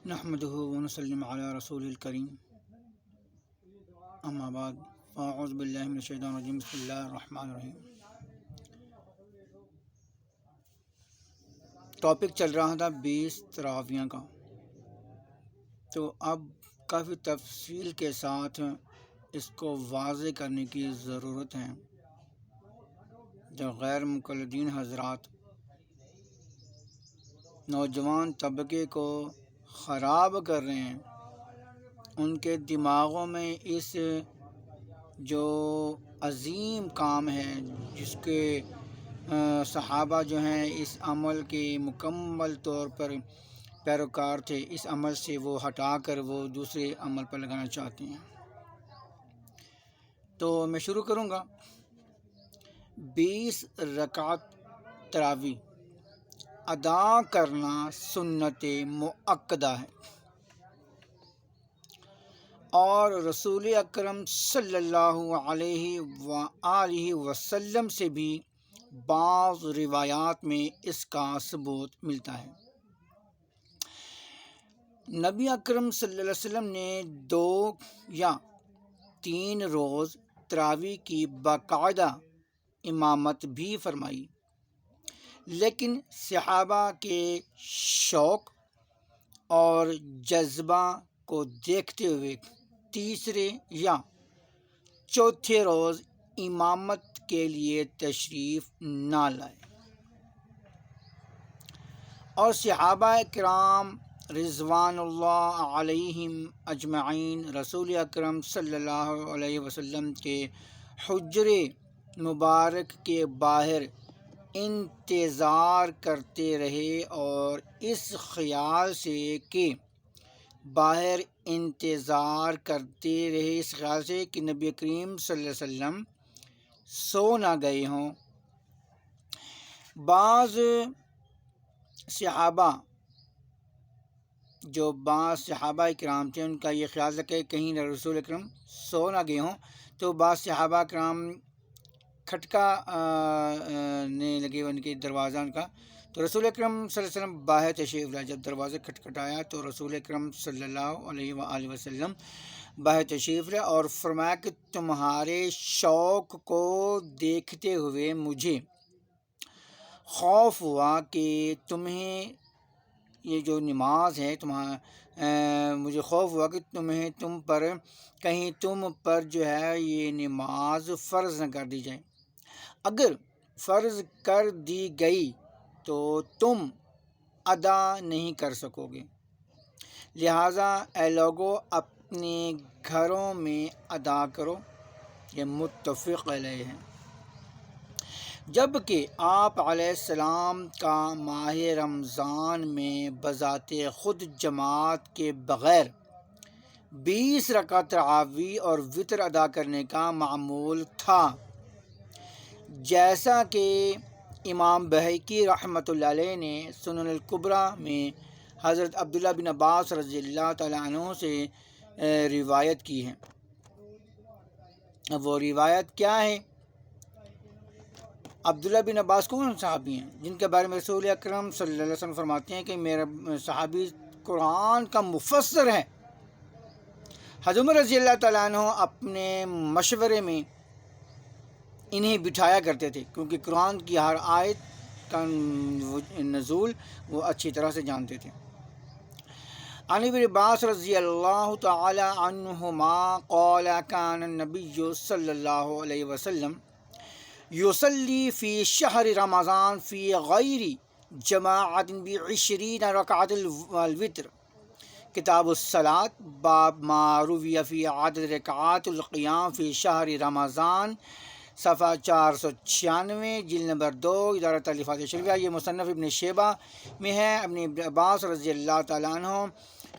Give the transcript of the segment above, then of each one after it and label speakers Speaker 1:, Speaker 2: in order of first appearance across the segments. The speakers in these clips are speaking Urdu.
Speaker 1: نحمده ونسلم علی رسول الکریم اما بعد فاعوذ باللہ من الشیطان الرجیم بسم اللہ الرحمن الرحیم۔ ٹاپک چل رہا تھا 20 تراویحیں کا، تو اب کافی تفصیل کے ساتھ اس کو واضح کرنے کی ضرورت ہے۔ جو غیر مقلدین حضرات نوجوان طبقے کو خراب کر رہے ہیں، ان کے دماغوں میں اس جو عظیم کام ہے، جس کے صحابہ جو ہیں اس عمل کے مکمل طور پر پیروکار تھے، اس عمل سے وہ ہٹا کر وہ دوسرے عمل پر لگانا چاہتے ہیں۔ تو میں شروع کروں گا۔ 20 رکعت تراویح ادا کرنا سنت مؤکدہ ہے، اور رسول اکرم صلی اللہ علیہ وآلہ وسلم سے بھی بعض روایات میں اس کا ثبوت ملتا ہے۔ نبی اکرم صلی اللہ علیہ وسلم نے 2 یا 3 روز تراویح کی باقاعدہ امامت بھی فرمائی، لیکن صحابہ کے شوق اور جذبہ کو دیکھتے ہوئے تیسرے یا چوتھے روز امامت کے لیے تشریف نہ لائے، اور صحابہ کرام رضوان اللہ علیہم اجمعین رسول اکرم صلی اللہ علیہ وسلم کے حجرے مبارک کے باہر انتظار کرتے رہے، اور اس خیال سے کہ باہر انتظار کرتے رہے، اس خیال سے کہ نبی کریم صلی اللہ علیہ وسلم سو نہ گئے ہوں۔ بعض صحابہ کرام تھے، ان کا یہ خیال تھا کہ کہیں رسول اکرم سو نہ گئے ہوں، تو بعض صحابہ کرام کھٹکانے لگے ان کے دروازہ کا، تو رسول اکرم صلی اللہ علیہ وسلم باہر تشریف لائے۔ جب دروازہ کھٹکھٹایا تو رسول اکرم صلی اللہ علیہ وآلہ وسلم باہر تشریف لائے اور فرمایا کہ تمہارے شوق کو دیکھتے ہوئے مجھے خوف ہوا کہ تمہیں یہ جو نماز ہے مجھے خوف ہوا کہ تم پر جو ہے یہ نماز فرض نہ کر دی جائے۔ اگر فرض کر دی گئی تو تم ادا نہیں کر سکو گے، لہٰذا اے لوگو اپنے گھروں میں ادا کرو۔ یہ متفق علیہ ہے۔ جبکہ آپ علیہ السلام کا ماہ رمضان میں بذات خود جماعت کے بغیر 20 رکعت تراویح اور وتر ادا کرنے کا معمول تھا، جیسا کہ امام بہقی رحمۃ اللہ علیہ نے سنن الکبریٰ میں حضرت عبداللہ بن عباس رضی اللہ تعالیٰ عنہ سے روایت کی ہے۔ وہ روایت کیا ہے؟ عبداللہ بن عباس کون صحابی ہیں جن کے بارے میں رسول اکرم صلی اللہ علیہ وسلم فرماتے ہیں کہ میرا صحابی قرآن کا مفسر ہے۔ حضرت عمر رضی اللہ تعالیٰ عنہ اپنے مشورے میں انہیں بٹھایا کرتے تھے، کیونکہ قرآن کی ہر آیت کا نزول وہ اچھی طرح سے جانتے تھے۔ عن ابن عباس رضی اللہ تعالی عنہما قال کان النبی صلی اللہ علیہ وسلم یصلی فی شہر رمضان فی غیر جماعت ب20 رکعت الوتر، کتاب الصلاۃ، باب ما روی فی عدد رکعات القیام فی شہر رمضان، صفحہ 496، جلد نمبر 2، ادارہ تالیفات شریعہ۔ یہ مصنف ابن شیبہ میں ہے۔ ابن عباس رضی اللہ تعالیٰ عنہ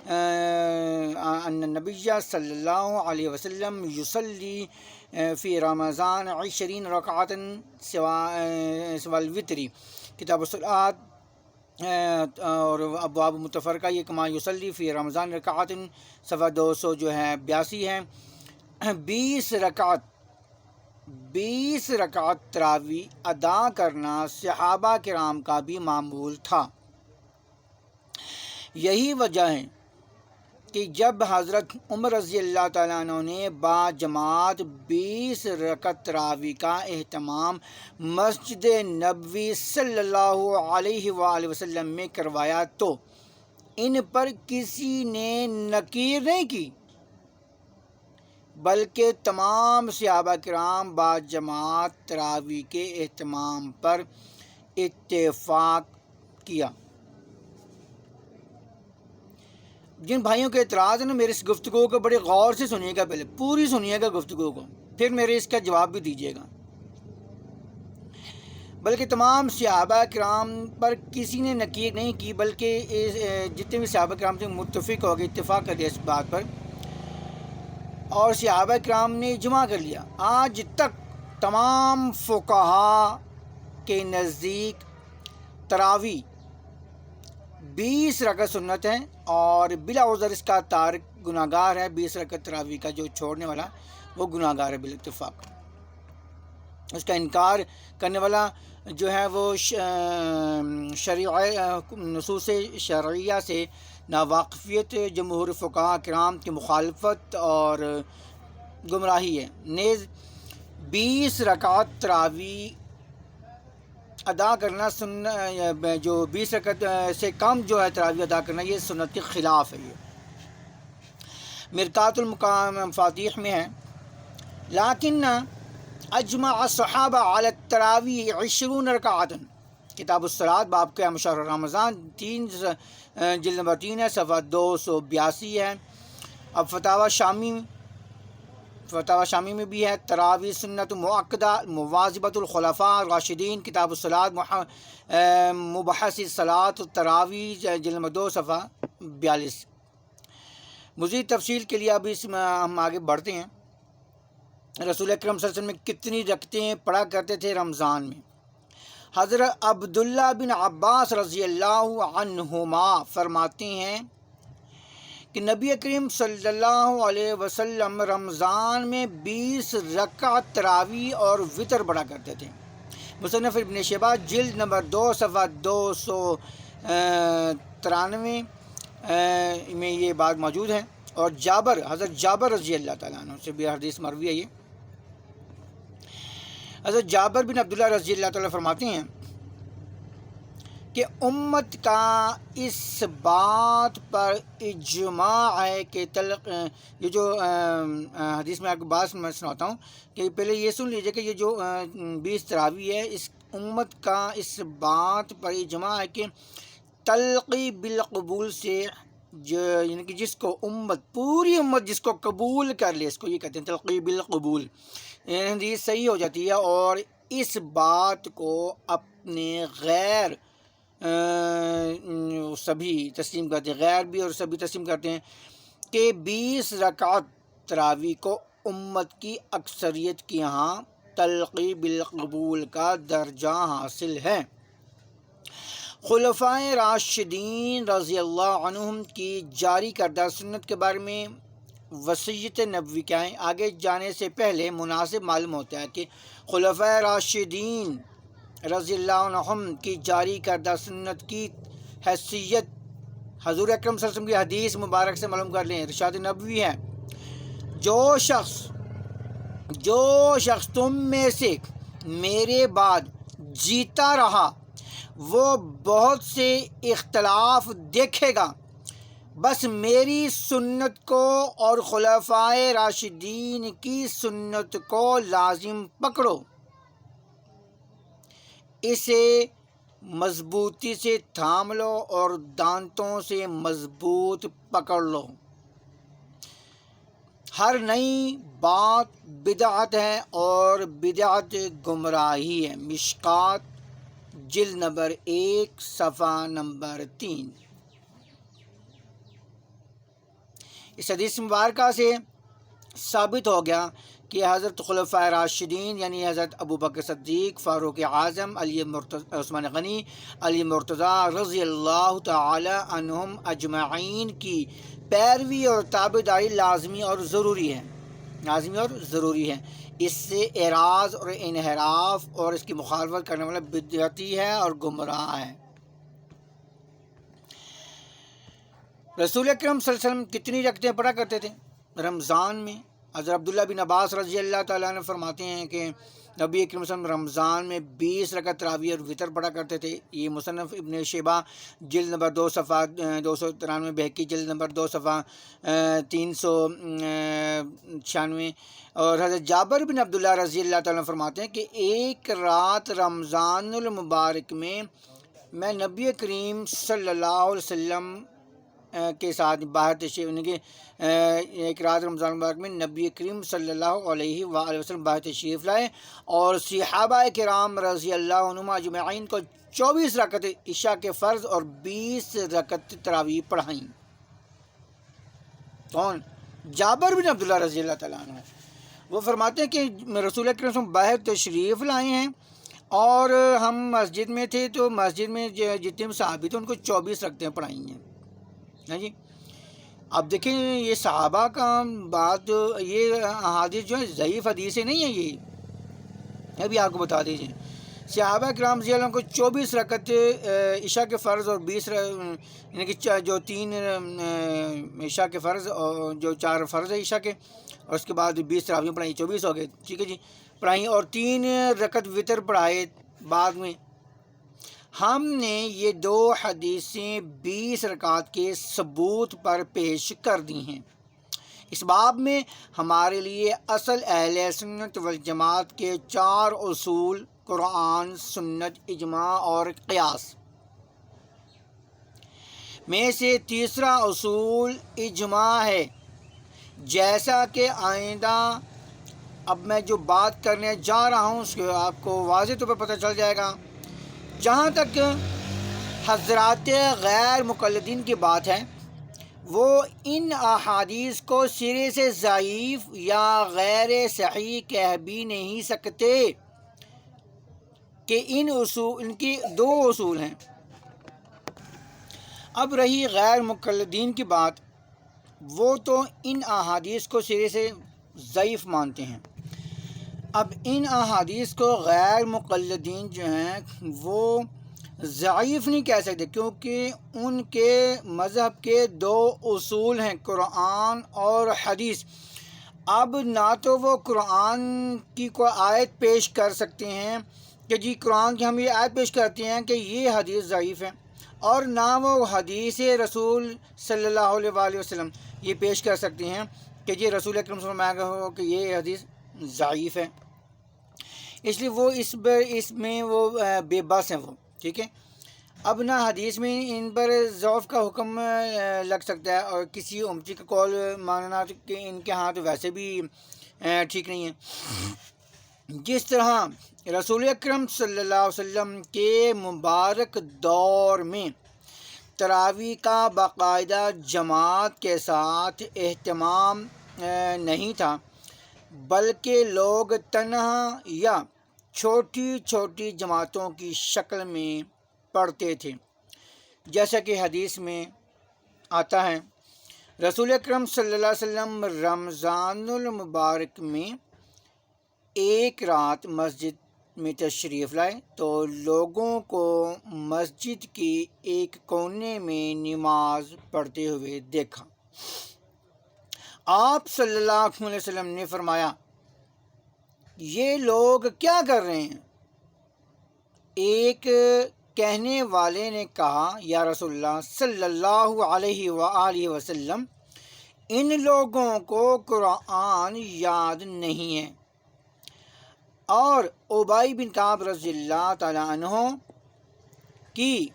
Speaker 1: ان النبی صلی اللہ علیہ وسلم یصلی فی رمضان 20 رکعت سوى الوتر، کتاب الصلاۃ اور ابواب متفرقہ، یہ کما یصلی فی رمضان رکعت، صفحہ 200 جو ہے 82 ہے۔ 20 رکعت تراویح ادا کرنا صحابہ کرام کا بھی معمول تھا۔ یہی وجہ ہے کہ جب حضرت عمر رضی اللہ تعالیٰ عنہ نے با جماعت 20 رکعت تراویح کا اہتمام مسجد نبوی صلی اللہ علیہ وآلہ وسلم میں کروایا تو ان پر کسی نے نکیر نہیں کی، بلکہ تمام صحابہ کرام با جماعت تراویح کے اہتمام پر اتفاق کیا۔ جن بھائیوں کے اعتراض ہے نا میرے اس گفتگو کو بڑے غور سے سنیے گا، پہلے پوری سنیے گا گفتگو کو، پھر میرے اس کا جواب بھی دیجیے گا۔ بلکہ تمام صحابہ کرام پر کسی نے نکیر نہیں کی، بلکہ جتنے بھی صحابہ کرام سے متفق ہو گئے، اتفاق کر دیا اس بات پر، اور صحابہ کرام نے اجماع کر لیا۔ آج تک تمام فقہا کے نزدیک تراویح 20 رکعت سنت ہے، اور بلا عذر اس کا تارک گناہ گار ہے۔ 20 رکعت تراویح کا جو چھوڑنے والا وہ گناہ گار ہے بالاتفاق۔ اس کا انکار کرنے والا جو ہے وہ نصوص شرعیہ سے ناواقفیت، جمہور فقہاء کرام کی مخالفت اور گمراہی ہے۔ نیز 20 رکعت تراویح ادا کرنا جو 20 رکعت سے کم جو ہے تراویح ادا کرنا، یہ سنت کے خلاف ہے۔ یہ مرقات المفاتیح میں ہے، لیکن اجمع الصحابہ علی التراویح 20 رکعۃ، کتاب الصلاۃ باب قیام شہر رمضان 3 جلد نمبر 3 ہے، صفحہ 282 ہے۔ اب فتاوی شامی میں بھی ہے، تراویح سنت مؤکدہ مواظبۃ الخلفاء الراشدین، کتاب الصلاۃ مبحث الصلاۃ التراویح جلد نمبر 2 صفحہ 42۔ مزید تفصیل کے لیے اب اس میں ہم آگے بڑھتے ہیں۔ رسول اکرم صلی اللہ علیہ وسلم میں کتنی رکعتیں پڑھا کرتے تھے رمضان میں؟ حضرت عبداللہ بن عباس رضی اللہ عنہما فرماتے ہیں کہ نبی کریم صلی اللہ علیہ وسلم رمضان میں 20 رکعت تراویح اور وتر پڑھا کرتے تھے۔ مصنف ابن شیبہ جلد نمبر 2 صفحہ 293 میں یہ بات موجود ہے، اور حضرت جابر رضی اللہ تعالیٰ عنہ سے بھی حدیث مروی ہے۔ یہ حضرت جابر بن عبداللہ رضی اللہ تعالیٰ فرماتے ہیں کہ امت کا اس بات پر اجماع ہے کہ یہ جو حدیث میں آپ کو بات میں سناتا ہوں کہ پہلے یہ سن لیجئے کہ یہ جو 20 تراویح ہے، اس امت کا اس بات پر اجماع ہے کہ تلقی بالقبول سے یعنی کہ جس کو پوری امت جس کو قبول کر لے، اس کو یہ کہتے ہیں تلقی بالقبول، یہ صحیح ہو جاتی ہے، اور اس بات کو اپنے غیر سبھی تسلیم کرتے ہیں، غیر بھی اور سبھی تسلیم کرتے ہیں کہ 20 رکعت تراویح کو امت کی اکثریت کے ہاں تلقی بالقبول کا درجہ حاصل ہے۔ خلفائے راشدین رضی اللہ عنہم کی جاری کردہ سنت کے بارے میں وصیت نبوی کیا ہے؟ آگے جانے سے پہلے مناسب معلوم ہوتا ہے کہ خلفائے راشدین رضی اللہ عنہم کی جاری کردہ سنت کی حیثیت حضور اکرم صلی اللہ علیہ وسلم کی حدیث مبارک سے معلوم کر لیں۔ ارشاد نبوی ہے، جو شخص تم میں سے میرے بعد جیتا رہا وہ بہت سے اختلاف دیکھے گا، بس میری سنت کو اور خلفائے راشدین کی سنت کو لازم پکڑو، اسے مضبوطی سے تھام لو اور دانتوں سے مضبوط پکڑ لو۔ ہر نئی بات بدعت ہے اور بدعت گمراہی ہے۔ مشکات جلد نمبر 1 صفحہ نمبر 3۔ اس حدیث مبارکہ سے ثابت ہو گیا کہ حضرت خلفائے راشدین یعنی حضرت ابوبکر صدیق، فاروق اعظم، عثمان غنی، علی مرتضیٰ رضی اللہ تعالی عنہم اجمعین کی پیروی اور تابعداری لازمی اور ضروری ہے۔ اس سے اعراض اور انحراف اور اس کی مخالفت کرنے والا بدعتی ہے اور گمراہ ہے۔ رسول اکرم صلی اللہ علیہ وسلم کتنی رکعتیں پڑھا کرتے تھے رمضان میں؟ حضرت عبداللہ بن عباس رضی اللہ تعالیٰ عنہ فرماتے ہیں کہ نبی اکرم صلی اللہ علیہ وسلم رمضان میں 20 رکعت تراویح اور وطر پڑھا کرتے تھے۔ یہ مصنف ابن شیبہ جلد نمبر 2 صفحہ 293، بہقی جلد نمبر 2 صفحہ 396۔ اور حضرت جابر بن عبداللہ رضی اللہ تعالیٰ عنہ فرماتے ہیں کہ ایک رات رمضان المبارک میں میں نبی کریم صلی اللہ علیہ وسلم کے ساتھ باہر تشریف، یعنی کہ ایک رات رمضان مبارک میں نبی کریم صلی اللہ علیہ وآلہ وسلم باہر تشریف لائے اور صحابہ کرام رضی اللہ عنہم اجمعین کو 24 رکعت عشاء کے فرض اور 20 رکعت تراویح پڑھائیں۔ کون؟ جابر بن عبداللہ رضی اللہ تعالیٰ عنہ۔ وہ فرماتے ہیں کہ رسول اکرم صلی اللہ علیہ وسلم باہر تشریف لائے ہیں اور ہم مسجد میں تھے، تو مسجد میں جتنے صحابی تھے ان کو 24 رکعتیں پڑھائی ہیں۔ ہاں جی، اب دیکھیں یہ صحابہ کا بات، یہ حدیث جو ہے ضعیف حدیثیں نہیں ہیں، یہ ابھی آپ کو بتا دیجیے۔ صحابہ کرام رضی اللہ عنہم کو 24 رکعت عشاء کے فرض اور 20 یعنی کہ جو 3 عشاء کے فرض اور جو 4 فرض ہے عشاء کے، اور اس کے بعد 20 تراویح پڑھائی، 24 ہو گئے، ٹھیک ہے جی، پڑھائی، اور 3 رکعت وطر پڑھائے بعد میں۔ ہم نے یہ 2 حدیثیں 20 رکعت کے ثبوت پر پیش کر دی ہیں۔ اس باب میں ہمارے لیے اصل اہل سنت والجماعت کے 4 اصول قرآن، سنت، اجماع اور قیاس میں سے تیسرا اصول اجماع ہے، جیسا کہ آئندہ اب میں جو بات کرنے جا رہا ہوں اس کو آپ کو واضح طور پر پتہ چل جائے گا۔ جہاں تک حضرات غیر مقلدین کی بات ہے، وہ ان احادیث کو سرے سے ضعیف یا غیر صحیح کہہ بھی نہیں سکتے کہ ان کی 2 اصول ہیں۔ اب رہی غیر مقلدین کی بات، وہ تو ان احادیث کو سرے سے ضعیف مانتے ہیں۔ اب ان احادیث کو غیر مقلدین جو ہیں وہ ضعیف نہیں کہہ سکتے، کیونکہ ان کے مذہب کے 2 اصول ہیں، قرآن اور حدیث۔ اب نہ تو وہ قرآن کی کوئی آیت پیش کر سکتے ہیں کہ جی قرآن کی ہم یہ آیت پیش کرتے ہیں کہ یہ حدیث ضعیف ہے، اور نہ وہ حدیث رسول صلی اللہ علیہ وآلہ وسلم یہ پیش کر سکتے ہیں کہ جی رسول اکرم صلی اللہ علیہ وسلم ہو کہ یہ حدیث ضعیف ہے۔ اس لیے وہ اس میں وہ بے بس ہیں وہ، ٹھیک ہے۔ اب نہ حدیث میں ان پر ضعف کا حکم لگ سکتا ہے، اور کسی امتی کا قول ماننا کہ ان کے ہاں تو ویسے بھی ٹھیک نہیں ہے۔ جس طرح رسول اکرم صلی اللہ علیہ وسلم کے مبارک دور میں تراویح کا باقاعدہ جماعت کے ساتھ اہتمام نہیں تھا، بلکہ لوگ تنہا یا چھوٹی چھوٹی جماعتوں کی شکل میں پڑھتے تھے، جیسا کہ حدیث میں آتا ہے۔ رسول اکرم صلی اللہ علیہ وسلم رمضان المبارک میں ایک رات مسجد میں تشریف لائے تو لوگوں کو مسجد کی ایک کونے میں نماز پڑھتے ہوئے دیکھا۔ آپ صلی اللہ علیہ وسلم نے فرمایا، یہ لوگ کیا کر رہے ہیں؟ ایک کہنے والے نے کہا، یا رسول اللہ صلی اللہ علیہ وآلہ وسلم، ان لوگوں کو قرآن یاد نہیں ہے۔ اور ابی بن کعب رضی اللہ تعالیٰ عنہ کی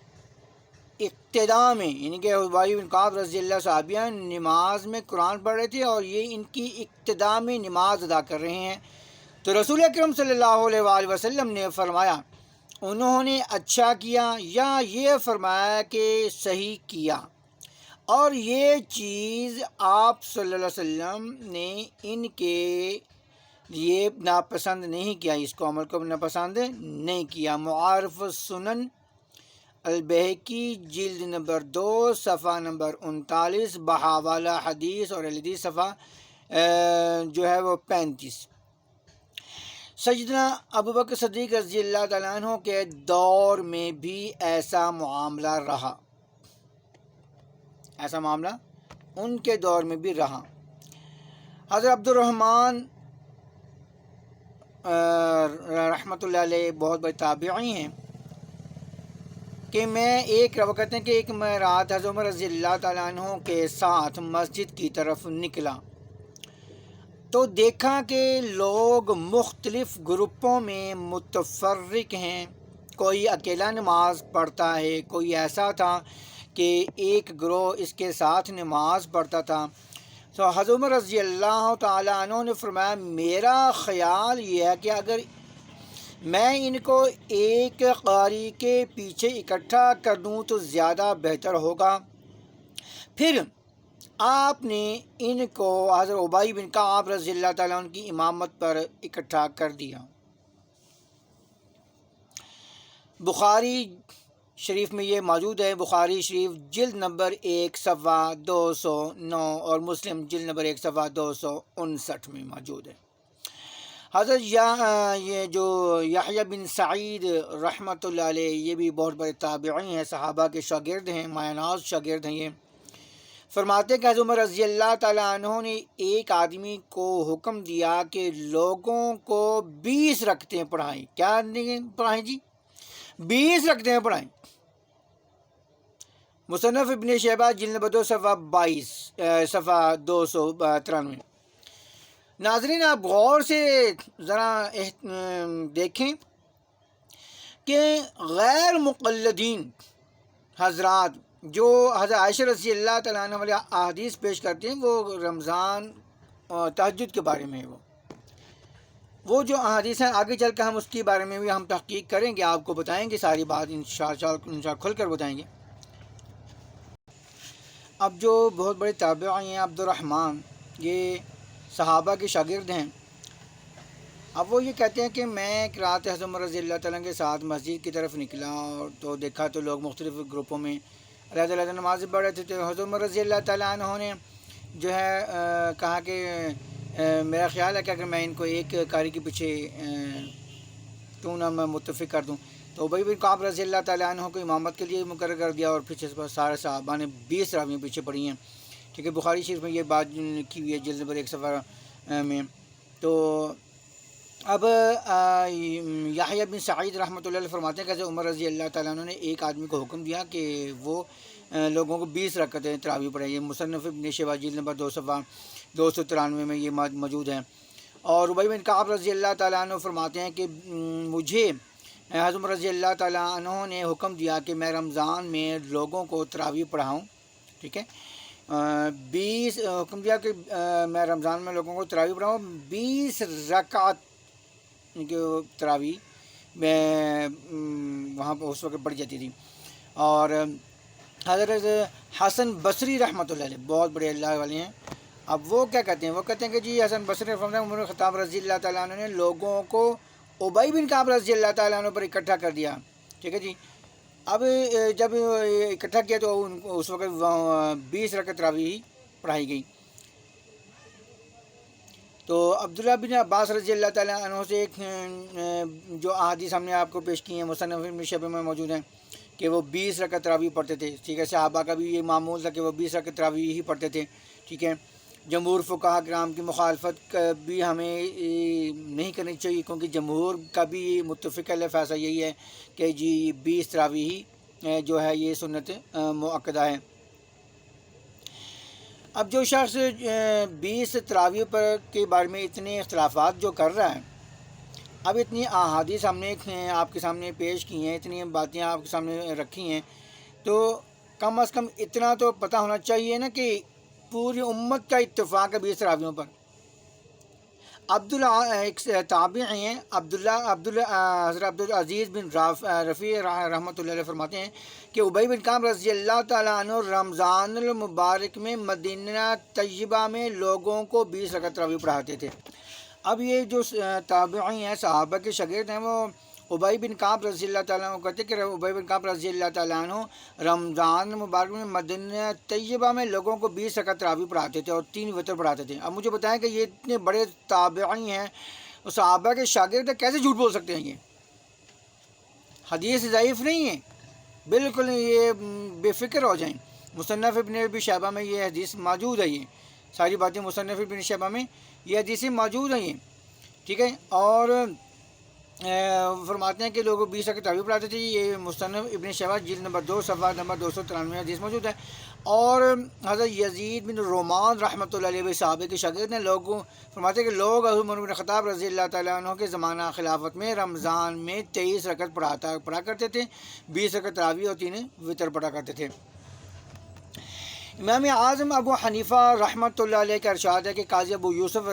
Speaker 1: اقتداء میں، یعنی کہ ابی بن کعب رضی اللہ صحابیہ نماز میں قرآن پڑھ رہے تھے اور یہ ان کی اقتداء میں نماز ادا کر رہے ہیں، تو رسول اکرم صلی اللہ علیہ وآلہ وسلم نے فرمایا، انہوں نے اچھا کیا، یا یہ فرمایا کہ صحیح کیا، اور یہ چیز آپ صلی اللہ علیہ وسلم نے ان کے یہ ناپسند نہیں کیا، اس کو عمل کو ناپسند نہیں کیا۔ معارف السنن البہقی جلد نمبر 2 صفحہ نمبر 39، بحاولہ حدیث اور الحدیث صفحہ جو ہے وہ 35۔ سیدنا ابوبکر صدیق رضی اللہ تعالیٰ عنہ کے دور میں بھی ایسا معاملہ رہا۔ ایسا معاملہ ان کے دور میں بھی رہا۔ حضرت عبد الرحمن رحمۃ اللہ علیہ بہت بڑے تابعی ہیں کہ وہ کہتے ہیں کہ ایک میں رات حضرت عمر رضی اللہ تعالیٰ عنہ کے ساتھ مسجد کی طرف نکلا تو دیکھا کہ لوگ مختلف گروپوں میں متفرق ہیں، کوئی اکیلا نماز پڑھتا ہے، کوئی ایسا تھا کہ ایک گروہ اس کے ساتھ نماز پڑھتا تھا۔ تو حضرت عمر رضی اللہ تعالیٰ عنہ نے فرمایا میرا خیال یہ ہے کہ اگر میں ان کو ایک قاری کے پیچھے اکٹھا کر دوں تو زیادہ بہتر ہوگا۔ پھر آپ نے ان کو حضرت ابی بن کعب رضی اللہ تعالیٰ عنہ کی امامت پر اکٹھا کر دیا۔ بخاری شریف میں یہ موجود ہے، بخاری شریف جلد نمبر 1 صفحہ 209 اور مسلم جلد نمبر 1 صفحہ 259 میں موجود ہے۔ حضرت یہ جو یحییٰ بن سعید رحمۃ اللہ علیہ یہ بھی بہت بڑے تابعی ہیں، صحابہ کے شاگرد ہیں، مایہ ناز شاگرد ہیں۔ یہ فرماتے کہ حضرت عمر رضی اللہ تعالیٰ عنہ نے ایک آدمی کو حکم دیا کہ لوگوں کو 20 رکعتیں پڑھائیں۔ کیا پڑھائیں جی؟ 20 رکعتیں پڑھائیں۔ مصنف ابن شیبہ جلد نمبر 2 صفحہ 22 صفحہ 293۔ ناظرین آپ غور سے ذرا دیکھیں کہ غیر مقلدین حضرات جو حضرت عائشہ رضی اللہ تعالیٰ عنہ والی احادیث پیش کرتے ہیں وہ رمضان تہجد کے بارے میں ہے، وہ جو احادیث ہیں آگے چل کر ہم اس کے بارے میں بھی ہم تحقیق کریں گے، آپ کو بتائیں گے ساری بات انشاءاللہ کھل کر بتائیں گے۔ اب جو بہت بڑے تابعی ہیں عبد الرحمن، یہ صحابہ کے شاگرد ہیں، اب وہ یہ کہتے ہیں کہ میں ایک رات حضرت عمر رضی اللہ تعالیٰ کے ساتھ مسجد کی طرف نکلا اور تو دیکھا تو لوگ مختلف گروپوں میں اللہ نماز پڑھ رہے تھے۔ حضرت عمر رضی اللہ تعالیٰ عنہ نے جو ہے کہا کہ میرا خیال ہے کہ اگر میں ان کو ایک قاری کے پیچھے کیوں نہ میں متفق کر دوں، تو ابی بن کعب رضی اللہ تعالیٰ عنہ کو امامت کے لیے مقرر کر دیا اور پیچھے سارے صحابہ نے 20 تراویح پیچھے پڑھی ہیں، کیونکہ بخاری شریف میں یہ بات لکھی ہوئی ہے جلد نمبر 1 صفحہ میں۔ تو اب یحییٰ بن سعید رحمۃ اللہ علیہ فرماتے ہیں کہ حضرت عمر رضی اللہ تعالیٰ عنہ نے ایک آدمی کو حکم دیا کہ وہ لوگوں کو 20 رکعتیں تراویح پڑھیں۔ یہ مصنف ابن شیبہ جلد نمبر 2 صفحہ 293 میں یہ موجود ہے۔ اور ابی بن کعب رضی اللہ تعالیٰ عنہ فرماتے ہیں کہ مجھے حضرت عمر رضی اللہ تعالیٰ عنہ نے حکم دیا کہ میں رمضان میں لوگوں کو تراویح پڑھاؤں، ٹھیک ہے، 20 حکم دیا کہ میں رمضان میں لوگوں کو تراویح پڑھاؤں، 20 رکعت کی تراویح میں وہاں پہ اس وقت پڑھ جاتی تھی۔ اور حضرت حسن بصری رحمۃ اللہ علیہ بہت بڑے اللہ والے ہیں، اب وہ کیا کہتے ہیں؟ وہ کہتے ہیں کہ جی حسن بصری رحمۃ اللہ عمر خطاب رضی اللہ تعالیٰ عنہ نے لوگوں کو ابی بن کعب رضی اللہ تعالیٰ عنہ پر اکٹھا کر دیا، ٹھیک ہے جی۔ اب جب اکٹھا کیا تو اس وقت 20 رکعت تراویح پڑھائی گئی۔ تو عبداللہ بن عباس رضی اللہ تعالیٰ عنہ سے ایک جو احادیث ہم نے آپ کو پیش کی ہیں مصنف ابن شیبہ میں موجود ہیں کہ وہ 20 رکعت تراویح پڑھتے تھے، ٹھیک ہے، صحابہ کا بھی یہ معمول تھا کہ وہ 20 رکعت تراویح ہی پڑھتے تھے، ٹھیک ہے۔ جمہور فقہاء کرام کی مخالفت بھی ہمیں نہیں کرنی چاہیے، کیونکہ جمہور کا بھی متفق فیصلہ یہی ہے کہ جی 20 تراویح جو ہے یہ سنت مؤکدہ ہے۔ اب جو شخص 20 تراویح پر کے بارے میں اتنے اختلافات جو کر رہا ہے، اب اتنی احادیث ہم نے آپ کے سامنے پیش کی ہیں، اتنی باتیں آپ کے سامنے رکھی ہیں، تو کم از کم اتنا تو پتہ ہونا چاہیے نا کہ پوری امت کا اتفاق ہے 20 تراویحوں پر۔ ایک تابعی ہیں حضرت عبدالعزیز بن رفیع رحمۃ اللہ علیہ فرماتے ہیں کہ ابی بن کعب رضی اللہ تعالیٰ عنہ رمضان المبارک میں مدینہ طیبہ میں لوگوں کو 20 رکعت تراویح پڑھاتے تھے۔ اب یہ جو تابعی ہیں صحابہ کے شاگرد ہیں وہ ابی بن کعب رضی اللہ تعالیٰ عنہ کہتے کہ ابی بن کعب رضی اللہ تعالیٰ عنہ رمضان مبارک میں مدینہ طیبہ میں لوگوں کو 20 رکعت تراویح پڑھاتے تھے اور 3 وتر پڑھاتے تھے۔ اب مجھے بتائیں کہ یہ اتنے بڑے تابعی ہیں، صحابہ کے شاگرد کیسے جھوٹ بول سکتے ہیں؟ یہ حدیث ضعیف نہیں ہے، بالکل یہ بے فکر ہو جائیں مصنف ابن ابی شیبہ میں یہ حدیث موجود ہے، یہ ساری باتیں مصنف ابن شیبہ میں یہ حدیثیں موجود ہیں یہ، ٹھیک ہے۔ اور فرماتے ہیں کہ لوگ 20 رکعت تراویح پڑھاتے تھے، یہ مصنف ابن شیبہ جلد نمبر 2 صفحہ نمبر 293 حدیث موجود ہے۔ اور حضرت یزید بن رومان رحمۃ اللہ علیہ صحابہ کے شاگرد نے لوگوں فرماتے ہیں کہ لوگ حضرت عمر بن خطاب رضی اللہ تعالیٰ عنہ کے زمانہ خلافت میں رمضان میں 23 رکعت پڑھا کرتے تھے، 20 رکعت تراویح اور 3 وتر پڑھا کرتے تھے۔ امام اعظم ابو حنیفہ رحمۃ اللہ علیہ کا ارشاد ہے کہ قاضی ابو یوسف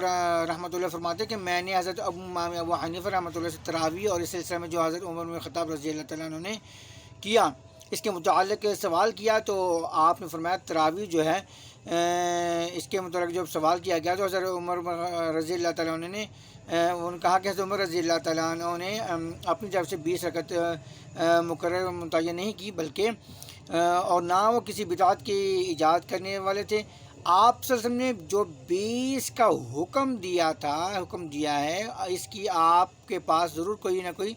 Speaker 1: رحمۃ اللہ فرماتے ہیں کہ میں نے حضرت امام ابو حنیفہ رحمۃ اللہ سے تراویح اور اس سلسلے میں جو حضرت عمر بن خطاب رضی اللہ تعالیٰ عنہ نے کیا اس کے متعلق سوال کیا، تو آپ نے فرمایا تراویح جو ہے اس کے متعلق جب سوال کیا گیا تو حضرت عمر رضی اللہ تعالیٰ عنہ نے انہوں نے کہا کہ حضرت عمر رضی اللہ تعالیٰ عنہ نے اپنی طرف سے 20 رکعت مقرر متعین نہیں کی، بلکہ اور نہ وہ کسی بدعت کی ایجاد کرنے والے تھے۔ آپ صلی اللہ علیہ وسلم نے جو 20 کا حکم دیا ہے، اس کی آپ کے پاس ضرور کوئی نہ کوئی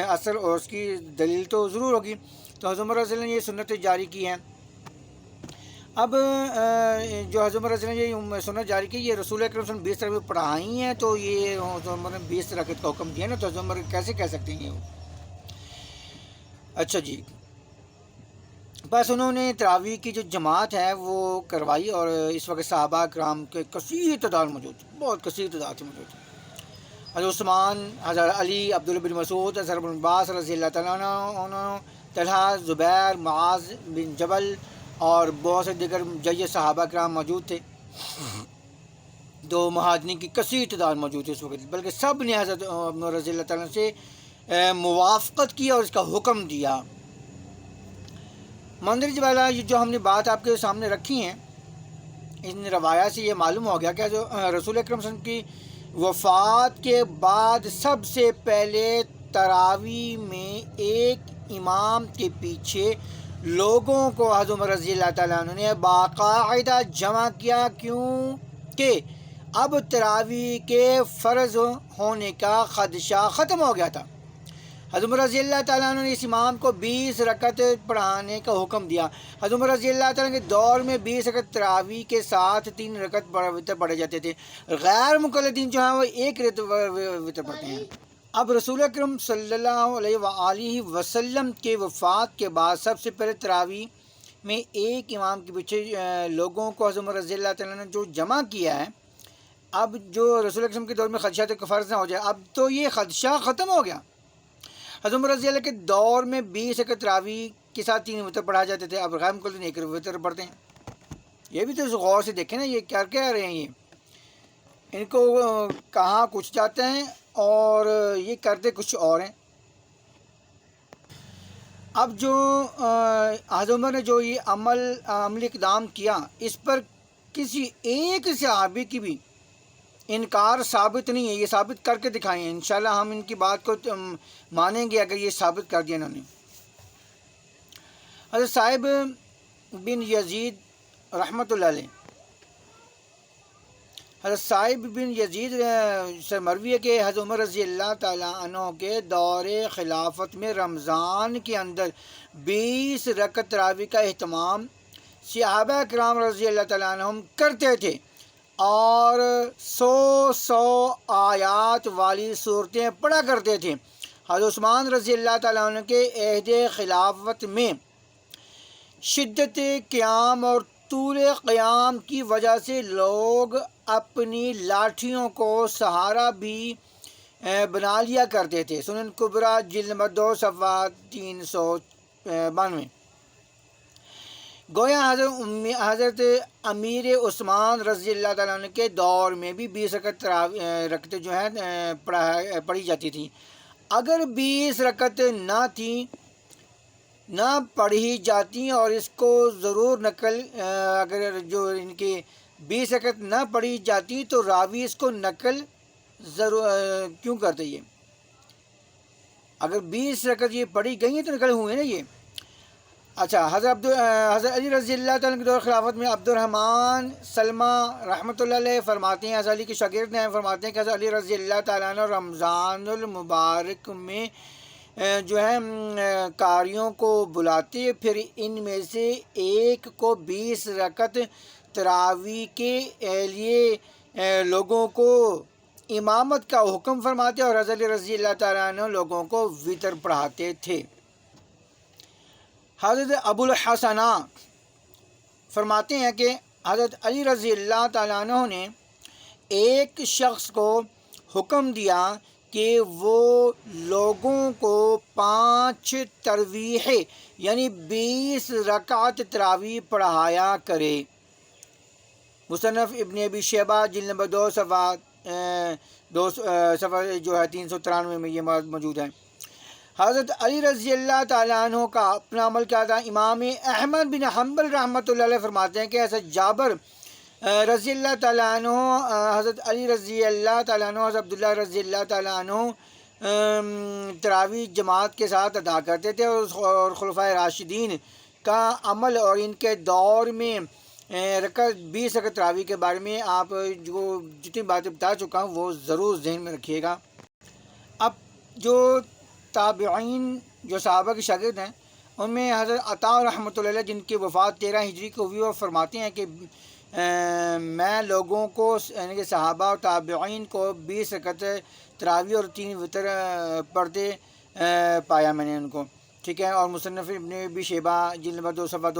Speaker 1: اثر اور اس کی دلیل تو ضرور ہوگی، تو حضرت عمر رضی اللہ نے یہ سنت جاری کی ہے۔ اب جو حضرت عمر رضی اللہ نے یہ سنت جاری کی، یہ رسول اکرم صلی اللہ علیہ وسلم 20 رکعت پڑھائی ہیں، تو یہ حضرت عمر نے 20 رکعت کا حکم دیا نا، تو حضرت عمر کیسے کہہ سکتے ہیں یہ؟ اچھا جی، بس انہوں نے تراویح کی جو جماعت ہے وہ کروائی، اور اس وقت صحابہ کرام کے کثیر تعداد موجود، بہت کثیر تعداد سے موجود ہے۔ حضرت عثمان، حضرت علی، عبداللہ بن مسعود، حضرت ابن عباس رضی اللہ تعالیٰ عنہ، طلحہ، زبیر، معاذ بن جبل اور بہت سے دیگر جید صحابہ کرام موجود تھے۔ دو مہاجرین کی کثیر تعداد موجود ہے اس وقت، بلکہ سب نے حضرت عمر رضی اللہ تعالیٰ سے موافقت کی اور اس کا حکم دیا۔ مندرجہ بالا جو ہم نے بات آپ کے سامنے رکھی ہیں، ان روایات سے یہ معلوم ہو گیا کہ جو رسول اکرم صلی اللہ علیہ وسلم کی وفات کے بعد سب سے پہلے تراویح میں ایک امام کے پیچھے لوگوں کو حضرت عمر رضی اللہ تعالیٰ عنہ نے باقاعدہ جمع کیا، کیوں کہ اب تراویح کے فرض ہونے کا خدشہ ختم ہو گیا تھا۔ حضرت عمر رضی اللہ تعالیٰ عنہ نے اس امام کو 20 رکعت پڑھانے کا حکم دیا۔ حضرت عمر رضی اللہ تعالیٰ کے دور میں 20 رکعت تراویح کے ساتھ 3 رکعت وتر پڑھے جاتے تھے۔ غیر مقلدین جو ہیں وہ 1 وتر پڑھتے ہیں۔ اب رسول اکرم صلی اللہ علیہ وآلہ وسلم کے وفات کے بعد سب سے پہلے تراویح میں ایک امام کے پیچھے لوگوں کو حضرت عمر رضی اللہ تعالیٰ نے جو جمع کیا ہے، اب جو رسول اکرم کے دور میں خدشہ تو فرض نہ ہو جائے، اب تو یہ خدشہ ختم ہو گیا۔ حضرت عمر رضی اللہ کے دور میں 20 رکعت تراویح کے ساتھ 3 وتر پڑھا جاتے تھے، اب غیر مقلدین 1 وتر پڑھتے ہیں۔ یہ بھی تو غور سے دیکھیں نا، یہ کیا کہہ رہے ہیں، یہ ان کو کہاں کچھ جاتے ہیں اور یہ کرتے کچھ اور ہیں۔ اب جو حضرت عمر نے جو یہ عملی اقدام کیا، اس پر کسی ایک صحابی کی بھی انکار ثابت نہیں ہے، یہ ثابت کر کے دکھائیں، انشاءاللہ ہم ان کی بات کو مانیں گے اگر یہ ثابت کر دیا انہوں نے۔ حضرت صاحب بن یزید رحمۃ اللہ علیہ، حضرت صاحب بن یزید سے مروی ہے کہ حضرت عمر رضی اللہ تعالیٰ عنہ کے دور خلافت میں رمضان کے اندر 20 رکعت تراویح کا اہتمام صحابہ کرام رضی اللہ تعالیٰ عنہم کرتے تھے، اور 100 آیات والی صورتیں پڑھا کرتے تھے۔ حضرت عثمان رضی اللہ تعالیٰ عنہ کے عہد خلافت میں شدت قیام اور طول قیام کی وجہ سے لوگ اپنی لاٹھیوں کو سہارا بھی بنا لیا کرتے تھے۔ سنن کبریٰ جلد نمبر 2 صفحہ 392۔ گویا حضرت امیر عثمان رضی اللہ تعالیٰ عنہ کے دور میں بھی 20 رکعت جو ہیں پڑھی جاتی تھی۔ اگر 20 رکعت نہ پڑھی جاتی اور اس کو ضرور نقل، اگر جو ان کی 20 رکعت نہ پڑھی جاتی تو راوی اس کو نقل ضرور کیوں کرتے؟ یہ اگر 20 رکعت یہ پڑھی گئی ہیں تو نقل ہوئے نا یہ۔ اچھا، حضرت علی رضی اللہ تعالیٰ کے دور خلافت میں عبد الرحمن سلمہ رحمۃ اللہ علیہ فرماتے ہیں، حضرت علی کے شاگرد ہیں، فرماتے ہیں کہ حضرت علی رضی اللہ تعالیٰ عنہ رمضان المبارک میں جو ہے قاریوں کو بلاتے، پھر ان میں سے ایک کو 20 رکعت تراویح کے لیے لوگوں کو امامت کا حکم فرماتے اور حضرت رضی اللہ تعالیٰ عنہ لوگوں کو وطر پڑھاتے تھے۔ حضرت ابو الحسنہ فرماتے ہیں کہ حضرت علی رضی اللہ تعالیٰ عنہ نے ایک شخص کو حکم دیا کہ وہ لوگوں کو 5 تراویح یعنی 20 رکعت تراویح پڑھایا کرے۔ مصنف ابن ابی شیبہ جلد نمبر 2 صفحہ جو ہے 393 میں یہ موجود ہے۔ حضرت علی رضی اللہ تعالیٰ عنہ کا اپنا عمل کیا تھا؟ امام احمد بن حنبل رحمۃ اللہ علیہ فرماتے ہیں کہ حضرت جابر رضی اللہ تعالیٰ عنہ، حضرت علی رضی اللہ تعالیٰ عنہ، حضرت عبداللہ رضی اللہ تعالیٰ عنہ تراویح جماعت کے ساتھ ادا کرتے تھے، اور خلفائے راشدین کا عمل اور ان کے دور میں 20 رکعت تراویح کے بارے میں آپ جو جتنی باتیں بتا چکا ہوں وہ ضرور ذہن میں رکھیے گا۔ اب جو تابعین جو صحابہ کے شاگرد ہیں ان میں حضرت عطا رحمۃ اللہ علیہ جن کی وفات 13 ہجری کو ہوئی، وہ فرماتے ہیں کہ میں لوگوں کو یعنی کہ صحابہ اور تابعین کو 20 رکعت تراویح اور 3 وتر پڑھتے پایا میں نے ان کو، ٹھیک ہے۔ اور مصنف ابن ابی شیبہ جلد نمبر 2 صفحہ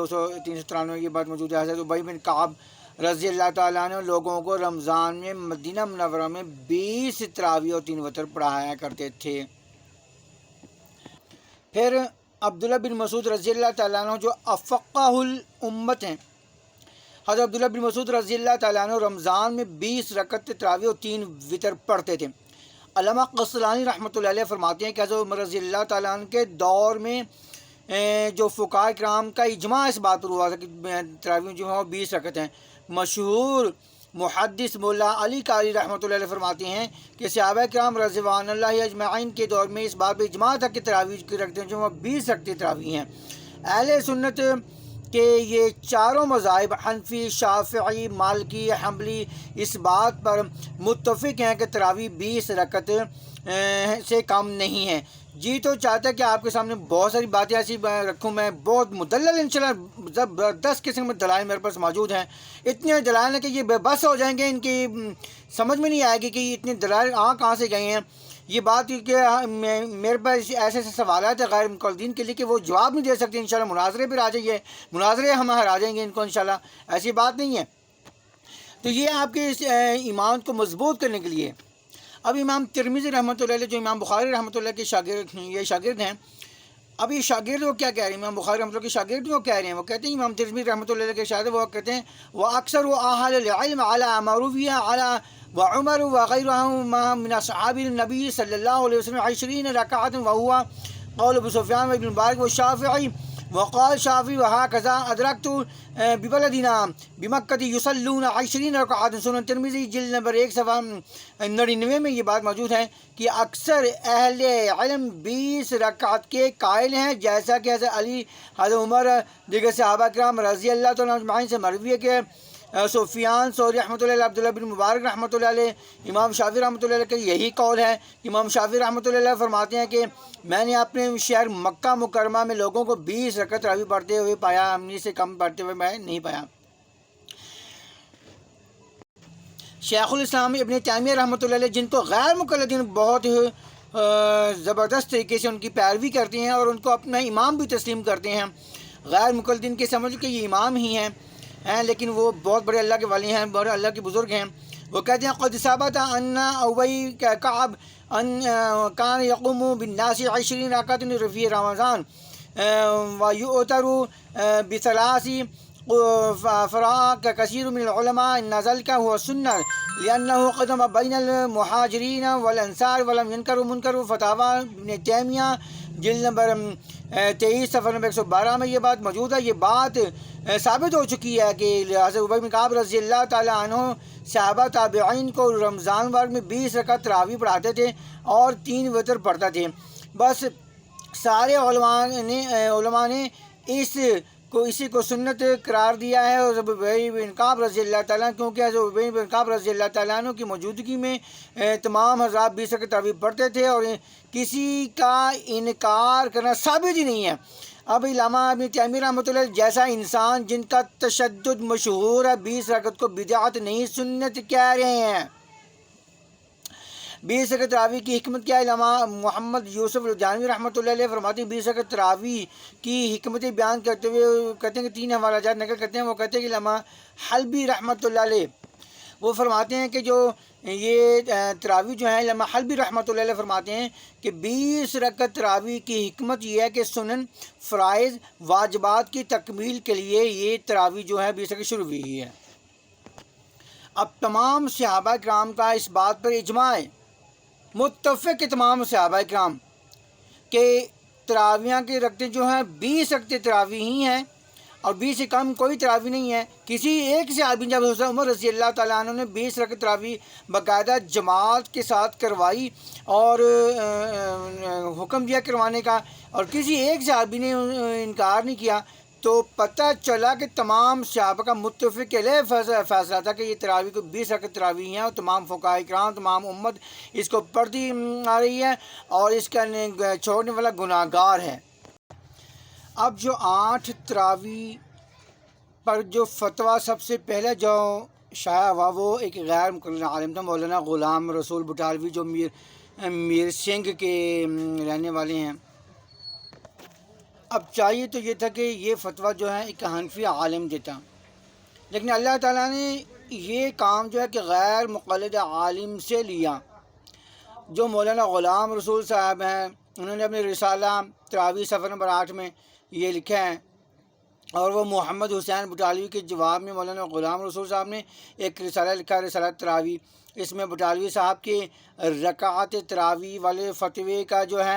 Speaker 1: 393 یہ بات موجود ہے۔ حضرت ابی بن کعب رضی اللہ تعالیٰ عنہ لوگوں کو رمضان میں مدینہ منورہ میں 20 تراویح اور 3 وتر پڑھایا کرتے تھے۔ پھر عبداللہ بن مسعود رضی اللہ تعالیٰ عنہ جو افقہ الامت ہیں، حضرت عبداللہ بن مسعود رضی اللہ تعالیٰ عنہ رمضان میں 20 رکعت تراویح اور 3 وتر پڑھتے تھے۔ علامہ قسطلانی رحمۃ اللہ علیہ فرماتے ہیں کہ حضرت عمر رضی اللہ تعالیٰ عنہ کے دور میں جو فقہاء کرام کا اجماع اس بات پر ہوا تھا کہ تراویح جو ہے 20 رکعت ہیں۔ مشہور محدث مولا علی قاری رحمۃ اللہ علیہ فرماتے ہیں کہ صحابہ کرام رضوان اللہ اجمعین کے دور میں اس بات پہ اجماع تھا کہ تراویح کی رکعتیں جو وہ 20 رکعتیں تراویح ہیں۔ اہل سنت کہ یہ چاروں مذاہب حنفی، شافعی، مالکی، حنبلی اس بات پر متفق ہیں کہ تراویح 20 رکعت سے کم نہیں ہے۔ جی تو چاہتا ہے کہ آپ کے سامنے بہت ساری باتیں ایسی رکھوں، میں بہت مدلل انشاءاللہ زبردست قسم میں دلائل میرے پاس موجود ہیں، اتنے دلائل ہیں کہ یہ بے بس ہو جائیں گے، ان کی سمجھ میں نہیں آئے گی کہ یہ اتنے دلائل کہاں سے گئے ہیں۔ یہ بات کہ میرے پاس ایسے سوالات ہیں غیر مقلدین کے لیے کہ وہ جواب نہیں دے سکتے، انشاءاللہ مناظرے پہ آ جائیے، مناظرے ہم ہرا جائیں گے ان کو انشاءاللہ، ایسی بات نہیں ہے۔ تو یہ آپ کے اس ایمان کو مضبوط کرنے کے لیے۔ اب امام ترمذی رحمۃ اللہ علیہ جو امام بخاری رحمۃ اللہ کے شاگرد ہیں، اب یہ شاگرد وہ کیا کہہ رہے ہیں؟ امام بخاری رحمۃ اللہ کے شاگرد وہ کہہ رہے ہیں، وہ کہتے ہیں امام ترمذی رحمۃ اللہ علیہ کے شاگرد وہ کہتے ہیں وہ اکثر و اہل العلم علی معروفیہ علی وعمر وغیرہما من اصحاب النبی صلی اللہ علیہ وسلم 20 رکعت وهو قول ابو سفیان وابن مبارک والشافعی وقال شافعی وهكذا ادرکت ببلدنا بمکہ یصلون 20 رکعت۔ سنن ترمذی جلد نمبر 1 صفحہ 99 میں یہ بات موجود ہے کہ اکثر اہل علم 20 رکعت کے قائل ہیں، جیسا کہ حضرت علی، حضرت عمر، دیگر صحابہ کرام رضی اللہ تعالیٰ اجمعین سے مروی ہے کہ سفیان ثوری رحمۃ اللہ علیہ، عبداللہ بن مبارک رحمۃ اللہ علیہ، امام شافعی رحمۃ اللہ علیہ کا یہی قول ہے۔ امام شافعی رحمۃ اللہ علیہ فرماتے ہیں کہ میں نے اپنے شہر مکہ مکرمہ میں لوگوں کو 20 رکعت تراویح پڑھتے ہوئے پایا، امنی سے کم پڑھتے ہوئے میں نہیں پایا۔ شیخ الاسلام ابن تیمیہ رحمۃ اللہ علیہ جن کو غیر مقلدین بہت زبردست طریقے سے ان کی پیروی کرتے ہیں اور ان کو اپنا امام بھی تسلیم کرتے ہیں، غیر مقلدین کے سمجھ کہ یہ امام ہی ہیں لیکن وہ بہت بڑے اللہ کے ولی ہیں، بڑے اللہ کے بزرگ ہیں۔ وہ کہتے ہیں قد ثبت ان ابی کعب ان کان یقوم بالناس 20 رکعت فی رمضان ویؤتر بثلاث فراق كثير من العلماء ان ذلك هو السنة لأنه قدم بين المهاجرين والأنصار ولم ينكر منكر فتاوى ابن تیمیہ جلد نمبر 23 صفحہ نمبر 112 میں یہ بات موجود ہے۔ یہ بات ثابت ہو چکی ہے کہ حضرت ابی بن کعب رضی اللہ تعالیٰ عنہ صحابہ تابعین کو رمضان وار میں 20 رکعت تراویح پڑھاتے تھے اور 3 وتر پڑھتا تھے۔ بس سارے علماء نے اس کو اسی کو سنت قرار دیا ہے، اور ابی بن کعب رضی اللہ تعالیٰ، کیونکہ ابی بن کعب رضی اللہ تعالیٰ عنہ کی موجودگی میں تمام حضرات 20 رکعت تراویح پڑھتے تھے، اور کسی کا انکار کرنا ثابت ہی نہیں ہے۔ اب علامہ ابن تیمیہ رحمۃ اللہ جیسا انسان جن کا تشدد مشہور ہے، 20 رکعت کو بدعت نہیں سنت کہہ رہے ہیں۔ 20 رکعت تراویح کی حکمت کیا ہے؟ علامہ محمد یوسف الجانوی رحمۃ اللہ علیہ فرماتے ہیں 20 رکعت تراویح کی حکمتیں بیان کرتے ہوئے کہتے ہیں کہ 3 حوالہ جات نقل کرتے ہیں۔ وہ کہتے ہیں کہ علامہ حلبی رحمۃ اللہ علیہ وہ فرماتے ہیں کہ جو یہ تراویح جو ہے، علامہ حلبی رحمۃ اللہ علیہ فرماتے ہیں کہ 20 رکعت تراویح کی حکمت یہ ہے کہ سنن، فرائض، واجبات کی تکمیل کے لیے یہ تراویح جو ہے 20 رکعت شروع ہوئی ہے۔ اب تمام صحابہ کرام کا اس بات پر اجماع ہے، متفق تمام صحابہ کرام کہ تراویح کی رکعتیں جو ہیں 20 رکعتیں تراویح ہی ہیں، اور 20 سے کم کوئی تراویح نہیں ہے۔ کسی ایک صحابی جب حضرت عمر رضی اللہ تعالیٰ عنہ نے 20 رکعت تراویح باقاعدہ جماعت کے ساتھ کروائی اور حکم دیا کروانے کا، اور کسی ایک صحابی نے انکار نہیں کیا، تو پتہ چلا کہ تمام صحابہ کا متفق علیہ فیصلہ تھا کہ یہ تراویح کو 20 رکعت تراویح ہیں، اور تمام فقہاء کرام، تمام امت اس کو پڑھتی آ رہی ہے، اور اس کا چھوڑنے والا گناہ گار ہے۔ اب جو 8 تراویح پر جو فتویٰ سب سے پہلے جو شائع ہوا وہ ایک غیر مقلد عالم تھا، مولانا غلام رسول بٹالوی، جو میر سنگھ کے رہنے والے ہیں۔ اب چاہیے تو یہ تھا کہ یہ فتویٰ جو ہے ایک حنفی عالم دیتا، لیکن اللہ تعالیٰ نے یہ کام جو ہے کہ غیر مقلد عالم سے لیا۔ جو مولانا غلام رسول صاحب ہیں، انہوں نے اپنے رسالہ تراویح صفحہ نمبر 8 میں یہ لکھا ہے، اور وہ محمد حسین بٹالوی کے جواب میں مولانا غلام رسول صاحب نے ایک رسالہ لکھا، رسالہ تراویح۔ اس میں بٹالوی صاحب کے رکعت تراویح والے فتوے کا جو ہے